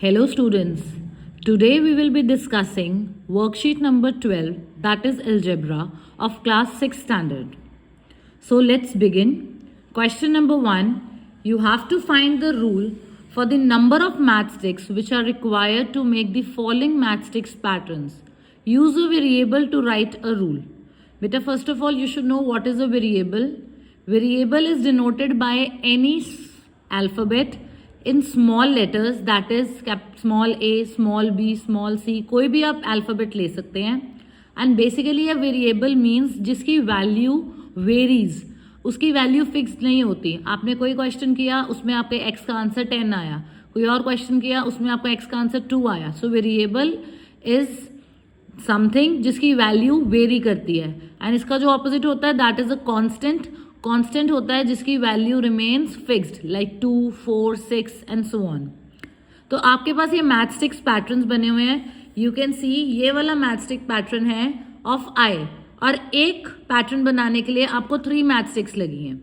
Hello students, today we will be discussing worksheet number 12, that is algebra of class 6 standard. So let's begin. Question number 1, you have to find the rule for the number of matchsticks which are required to make the following matchsticks patterns. Use a variable to write a rule. Beta, first of all you should know what is a variable. Variable is denoted by any alphabet in small letters, that is small a, small b, small c, कोई भी आप alphabet ले सकते हैं. And basically ये variable means जिसकी value varies, उसकी value fixed नहीं होती. आपने कोई क्वेश्चन किया उसमें आपके x का आंसर 10 आया, कोई और क्वेश्चन किया उसमें आपका x का आंसर 2 आया. सो वेरिएबल इज समथिंग जिसकी वैल्यू वेरी करती है. एंड इसका जो ऑपोजिट होता है that is a constant. Constant होता है जिसकी value remains fixed, like 2, 4, 6 and so on. तो आपके पास ये मैचस्टिक्स पैटर्न्स बने हुए हैं. यू कैन सी ये वाला मैचस्टिक पैटर्न है ऑफ आई, और एक पैटर्न बनाने के लिए आपको 3 मैचस्टिक्स लगी हैं.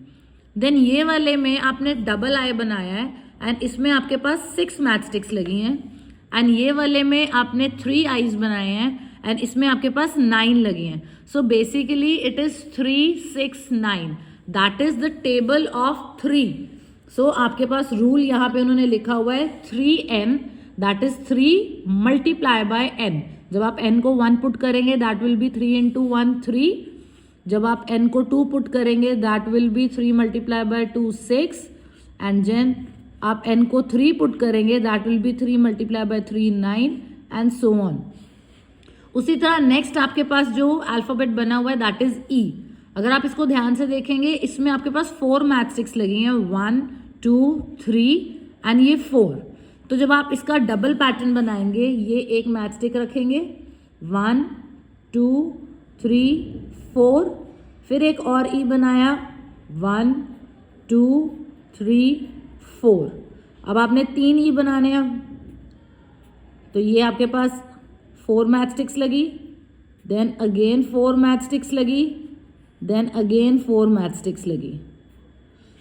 देन ये वाले में आपने डबल आई बनाया है एंड इसमें आपके पास 6 मैचस्टिक्स लगी हैं. एंड ये वाले में आपने 3 आईज बनाए हैं एंड इसमें आपके पास 9 लगी हैं. So basically it is 3, 6, 9. That is the table of 3. सो आपके पास रूल यहाँ पे उन्होंने लिखा हुआ है 3n, that is 3 multiply bye n. जब आप n को 1 पुट करेंगे दैट विल बी 3 इंटू 1 3. जब आप n को 2 पुट करेंगे that will be 3 multiply by 2 6. And then आप n को 3 पुट करेंगे that will be 3 multiply by 3 9 and so on. उसी तरह नेक्स्ट आपके पास जो अल्फाबेट बना हुआ है दैट इज ई. अगर आप इसको ध्यान से देखेंगे इसमें आपके पास 4 मैचस्टिक्स लगी हैं, 1, 2, 3 एंड ये 4. तो जब आप इसका डबल पैटर्न बनाएंगे ये एक मैचस्टिक रखेंगे, 1, 2, 3, 4. फिर एक और ई बनाया, 1, 2, 3, 4. अब आपने 3 ई बनाने हैं तो ये आपके पास 4 मैचस्टिक्स लगी, देन अगेन 4 मैचस्टिक्स लगी, देन अगेन 4 मैचस्टिक्स लगी.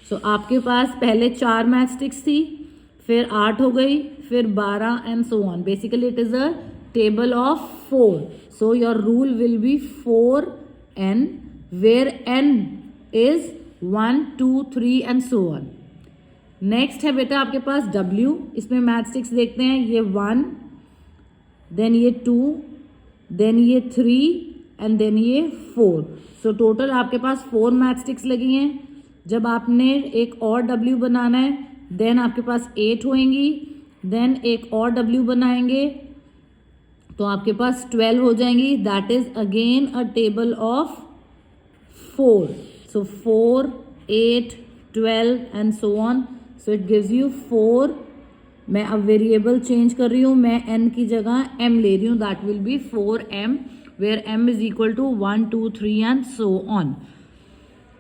सो आपके पास पहले 4 मैचस्टिक्स थी, फिर 8 हो गई, फिर 12 and so on. Basically it is a table of 4. So your rule will be 4n where n is 1, 2, 3 and so on. Next है बेटा आपके पास w. इसमें मैचस्टिक्स देखते हैं, ये 1, देन ये 2, देन ये 3 एंड देन ये 4. सो टोटल आपके पास 4 मैचस्टिक्स लगी हैं. जब आपने एक और W बनाना है देन आपके पास 8 होंगी, देन एक और W बनाएंगे तो आपके पास 12 हो जाएंगी. That is again a table of 4. So 4, 8, 12 and so on. So it gives you 4. मैं अब वेरिएबल चेंज कर रही हूँ, मैं n की जगह m ले रही हूँ. That will B 4m where m is equal to 1, 2, 3 and so on.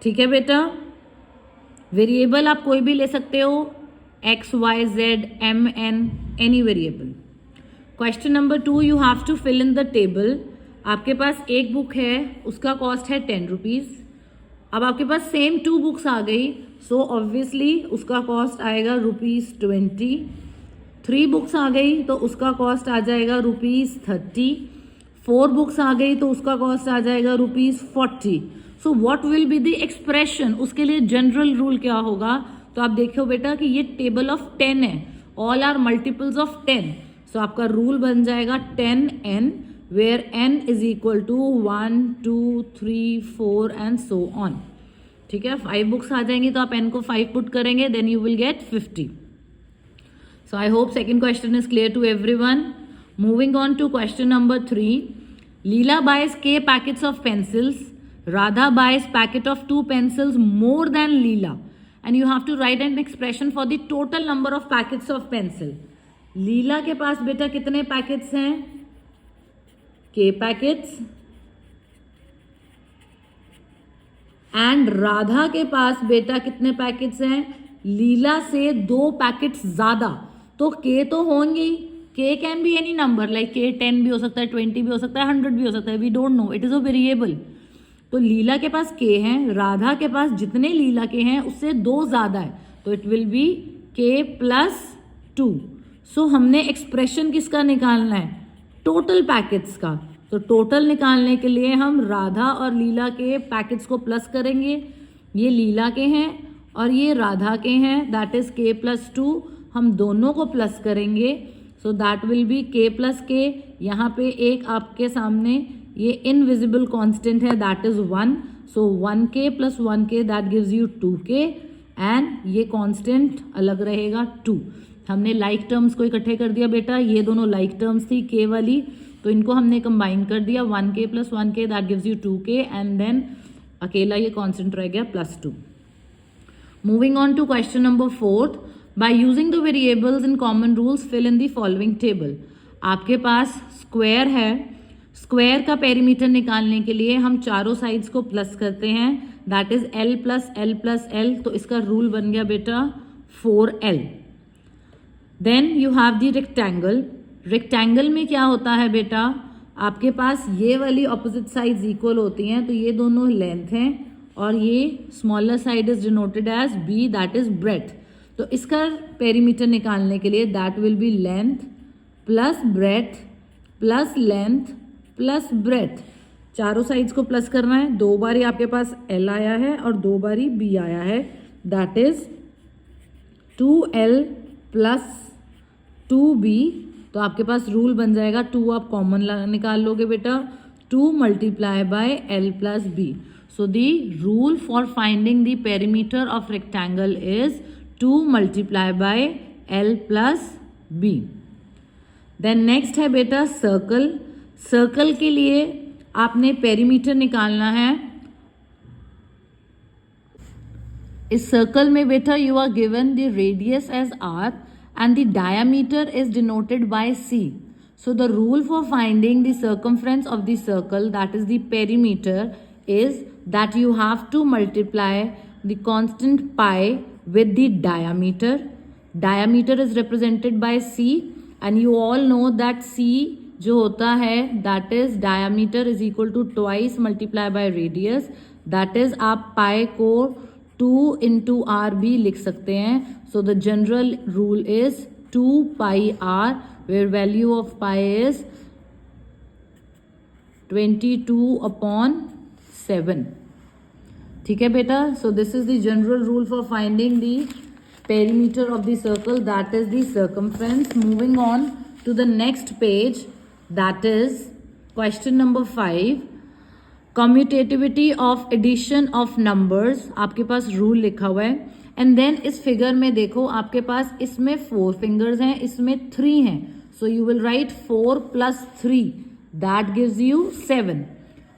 ठीक है बेटा, वेरिएबल आप कोई भी ले सकते हो, x, y, z, m, n, any variable. Question number 2, you have to fill in the table. आपके पास एक बुक है उसका कॉस्ट है 10 रुपीज़. अब आपके पास सेम 2 बुक्स आ गई, सो ऑब्वियसली उसका कॉस्ट आएगा ₹20. 3 बुक्स आ गई तो उसका कॉस्ट आ जाएगा ₹30. 4 बुक्स आ गई तो उसका कॉस्ट आ जाएगा ₹40. So what will be the expression, उसके लिए जनरल रूल क्या होगा. तो आप देखो बेटा कि ये टेबल ऑफ 10 है, all are multiples of 10. So आपका रूल बन जाएगा 10n where n is equal to 1, 2, 3, 4 and so on. ठीक है, 5 बुक्स आ जाएंगी तो आप n को 5 पुट करेंगे, then you will get 50. So I hope second question is clear to everyone. Moving on to question number 3. Leela buys K packets of pencils. Radha buys packet of 2 pencils more than Leela. And you have to write an expression for the total number of packets of pencil. लीला के पास बेटा कितने packets हैं? K packets. And Radha के पास बेटा कितने packets हैं? लीला से 2 packets ज्यादा. तो K तो होंगे ही. K can be any number, like K 10 भी हो सकता है, 20 भी हो सकता है, 100 भी हो सकता है. We don't know, it is a variable. तो लीला के पास K हैं, राधा के पास जितने लीला के हैं उससे 2 ज्यादा है, तो इट विल बी K + 2. सो हमने एक्सप्रेशन किसका निकालना है, टोटल पैकेट्स का। तो टोटल निकालने के लिए हम राधा और लीला के पैकेट्स को प्लस करेंगे। ये लीला के हैं और ये राधा के हैं, दैट इज k+2। हम दोनों को प्लस करेंगे, so that will B k+k। यहाँ पे एक आपके सामने ये इनविजिबल कांस्टेंट है, that is 1, so 1k + 1k that gives you 2k, and ये कांस्टेंट अलग रहेगा 2। हमने लाइक टर्म्स को इकट्ठे कर दिया बेटा, ये दोनों लाइक टर्म्स थी k वाली, तो इनको हमने कंबाइन कर दिया, 1k + 1k that gives you 2k, and then अकेला ये कांस्टेंट रह गया +2। Moving on to question number 4, by using the variables in common rules fill in the following table. आपके पास स्क्वायर है, स्क्वायर का पेरीमीटर निकालने के लिए हम चारों साइड्स को प्लस करते हैं, that is l + l + l, तो इसका रूल बन गया बेटा 4l। Then you have the rectangle. Rectangle में क्या होता है बेटा, आपके पास ये वाली ऑपोजिट साइड्स इक्वल होती हैं, तो ये दोनों लेंथ हैं और ये smaller side is denoted as b, that is breadth. तो इसका पेरीमीटर निकालने के लिए that will be length plus breadth plus length plus breadth, चारों साइड्स को प्लस करना है। 2 बारी आपके पास l आया है और 2 बारी b आया है, दैट इज 2l + 2b। तो आपके पास रूल बन जाएगा, 2 आप कॉमन निकाल लोगे बेटा, 2 × l + b। So the rule for finding the perimeter of rectangle is 2 × l + b। Then next है बेटा सर्कल। सर्कल के लिए आपने पेरीमीटर निकालना है। इस सर्कल में बेटा you are given the radius as r and the diameter is denoted by c. So the rule for finding the circumference of the circle, that is the perimeter, is that you have to multiply the constant pi with the diameter. Diameter is represented by c, and you all know that c जो होता है that is diameter is equal to twice multiplied by radius, that is आप pi को 2 × r भी लिख सकते हैं। So the general rule is 2 pi r, where value of pi is 22/7। ठीक है बेटा, so this is the general rule for finding the perimeter of the circle, that is the circumference. Moving on to the next page, that is question number 5, commutativity of addition of numbers. आपके पास rule लिखा हुआ है, and then इस figure में देखो आपके पास इसमें 4 फिंगर्स हैं, इसमें 3 हैं, सो you will write 4 + 3 that gives you 7।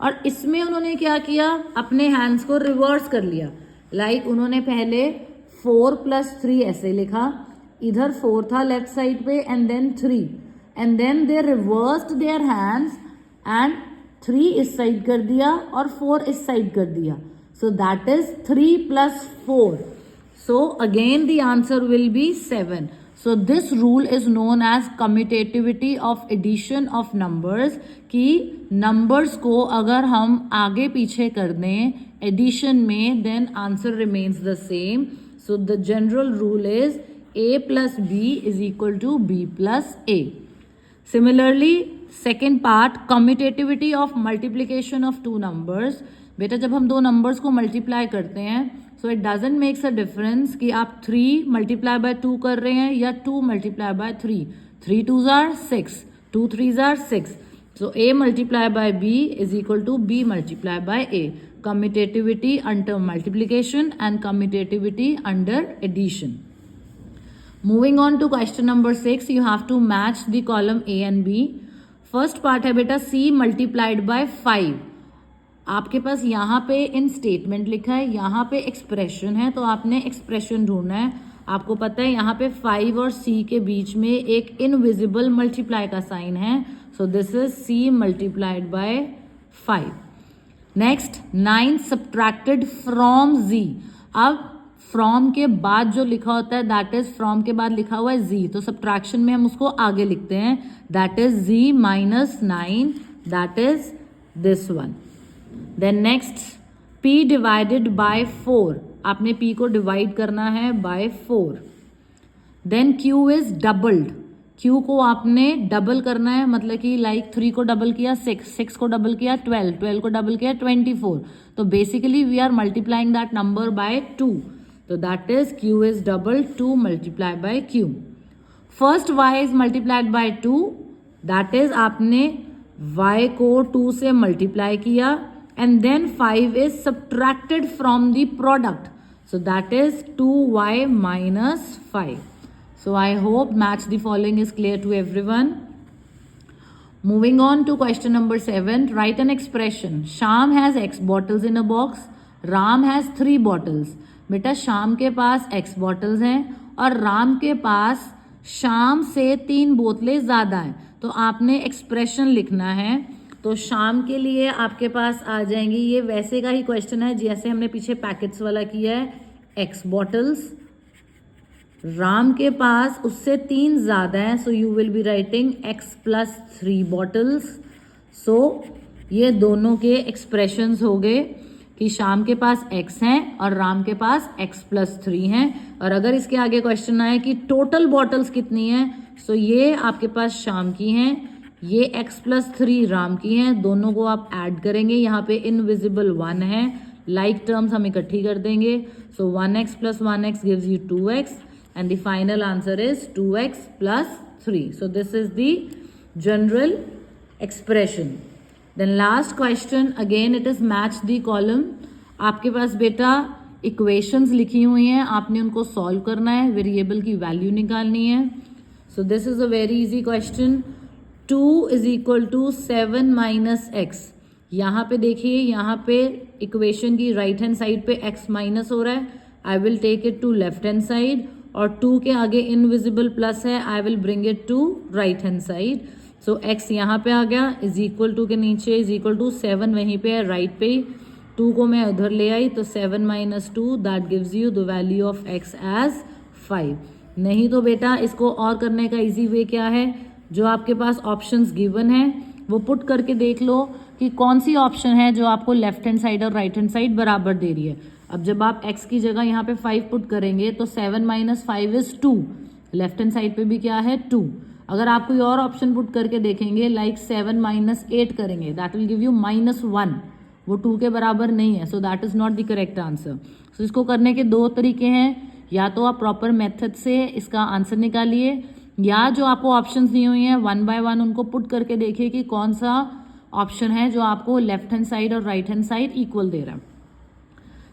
और इसमें उन्होंने क्या किया, अपने हैंड्स को रिवर्स कर लिया, लाइक उन्होंने पहले 4 + 3 ऐसे लिखा, इधर 4 था लेफ्ट साइड पे, and then 3, and then they reversed their hands and 3 इस साइड कर दिया और 4 इस साइड कर दिया, so that is 3 + 4, so again the answer will be 7। So this rule is known as commutativity of addition of numbers, कि numbers को अगर हम आगे पीछे कर दें एडिशन में, then answer remains the same. So the general rule is a + b = b + a। Similarly, second part, commutativity of multiplication of 2 numbers। बेटा जब हम 2 नंबर्स को मल्टीप्लाई करते हैं, so it doesn't makes a difference कि आप 3 × 2 कर रहे हैं या 2 × 3। 3 2s are 6, 2 3s are 6, so a × b = b × a। Commutativity under multiplication and commutativity under addition। Moving on to question number 6, you have to match the column A and B। First part है बेटा c × 5। आपके पास यहाँ पे इन statement लिखा है, यहाँ पे expression है, तो आपने एक्सप्रेशन ढूंढना है। आपको पता है यहाँ पे 5 और c के बीच में एक इनविजिबल मल्टीप्लाई का साइन है, so this is c × 5। Next 9 subtracted from z। अब फ्रॉम के बाद जो लिखा होता है दैट इज फ्रॉम के बाद लिखा हुआ है z, तो सब्ट्रैक्शन में हम उसको आगे लिखते हैं, that is z - 9, that is this one. Then next p / 4, आपने p को डिवाइड करना है by 4। Then q is doubled, Q को आपने डबल करना है, मतलब कि लाइक 3 को डबल किया 6, 6 को डबल किया 12, 12 को डबल किया 24. तो basically we are multiplying that number by 2. तो that is Q is double 2 multiply by Q. First Y is multiplied by 2, that is आपने Y को 2 से मल्टीप्लाई किया and then 5 is subtracted from the product. So that is 2y minus 5. So I hope match the following is clear to everyone. Moving on to question number 7. Write an expression. Sham has X bottles in a box. Ram has 3 bottles. बेटा शाम के पास X bottles हैं और राम के पास शाम से 3 बोतलें ज़्यादा हैं. तो आपने एक्सप्रेशन लिखना है. तो शाम के लिए आपके पास आ जाएंगी, ये वैसे का ही क्वेश्चन है जैसे हमने पीछे पैकेट्स वाला किया है. X बॉटल्स, राम के पास उससे 3 ज़्यादा है, so you will be writing X plus 3 bottles. So ये दोनों के एक्सप्रेशंस हो गए कि शाम के पास X हैं और राम के पास X प्लस 3 हैं. और अगर इसके आगे क्वेश्चन आए कि टोटल बॉटल्स कितनी हैं, सो ये आपके पास शाम की हैं, ये X प्लस 3 राम की हैं. दोनों को आप ऐड करेंगे, यहाँ पे इनविजिबल 1 है, लाइक टर्म्स हम इकट्ठी कर देंगे. So 1x plus 1x gives you 2x and the final answer is 2x plus 3. So this is the general expression. Then last question, again it is match the column. आपके पास बेटा equations लिखी हुई हैं, आपने उनको सॉल्व करना है, वेरिएबल की वैल्यू निकालनी है. So this is a very easy question. 2 is equal to 7 minus x. यहाँ पे देखिए, यहाँ पे इक्वेशन की राइट हैंड साइड पे x माइनस हो रहा है. I will take it to left hand side और 2 के आगे इनविजिबल प्लस है, I will bring it to right hand side. So x यहाँ पे आ गया, इज इक्वल टू के नीचे इज इक्वल टू 7 वहीं पे है राइट पे ही. 2 को मैं उधर ले आई तो 7 minus 2 that gives you the value of x as 5. नहीं तो बेटा इसको और करने का इजी वे क्या है, जो आपके पास ऑप्शंस गिवन है वो पुट करके देख लो कि कौन सी ऑप्शन है जो आपको लेफ्ट हैंड साइड और राइट हैंड साइड बराबर दे रही है. अब जब आप x की जगह यहाँ पे 5 पुट करेंगे तो 7 minus 5 is 2. Left hand side पे भी क्या है 2. अगर आप कोई और ऑप्शन पुट करके देखेंगे लाइक 7 माइनस 8 करेंगे, दैट विल गिव यू -1. वो 2 के बराबर नहीं है, so that is not the correct answer. So इसको करने के 2 तरीके हैं. या तो आप प्रॉपर मेथड से इसका आंसर निकालिए, या जो आपको ऑप्शंस दी हुई हैं 1 बाय 1 उनको पुट करके देखिए कि कौन सा ऑप्शन है जो आपको लेफ्ट हैंड साइड और राइट हैंड साइड इक्वल दे रहा है.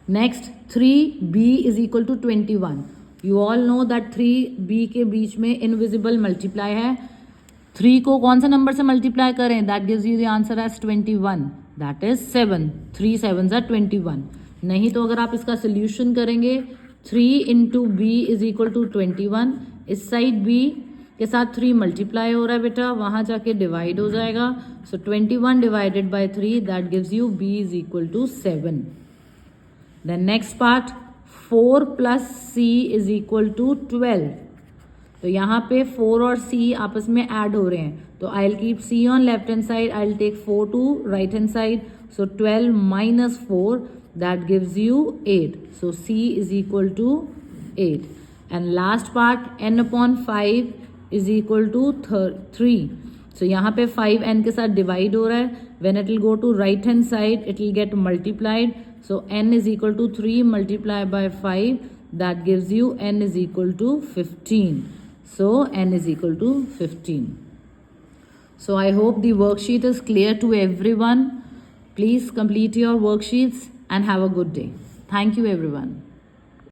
Next 3b is equal to 21. You all know that 3b के बीच में इनविजिबल मल्टीप्लाई है. 3 को कौन सा नंबर से मल्टीप्लाई करें, that gives you the answer as 21, that is 7. 3 7s are 21. नहीं तो अगर आप इसका सोल्यूशन करेंगे 3 into b is equal to 21. इस साइड b के साथ 3 मल्टीप्लाई हो रहा है बेटा, वहां जाके डिवाइड हो जाएगा. So 21 divided by 3 that gives you b is equal to 7. Then next part, 4 plus c is equal to 12. तो यहाँ पे 4 और c आपस में ऐड हो रहे हैं, तो I will keep c on left hand side, I will take 4 to right hand side. So 12 minus 4 that gives you 8. So c is equal to 8. And last part, n upon 5 is equal to 3. So यहाँ पे 5 n के साथ divide हो रहा है. When it will go to right hand side it will get multiplied. So n is equal to 3 multiply by 5 that gives you n is equal to 15. So n is equal to 15. So I hope the worksheet is clear to everyone. Please complete your worksheets and have a good day. Thank you everyone.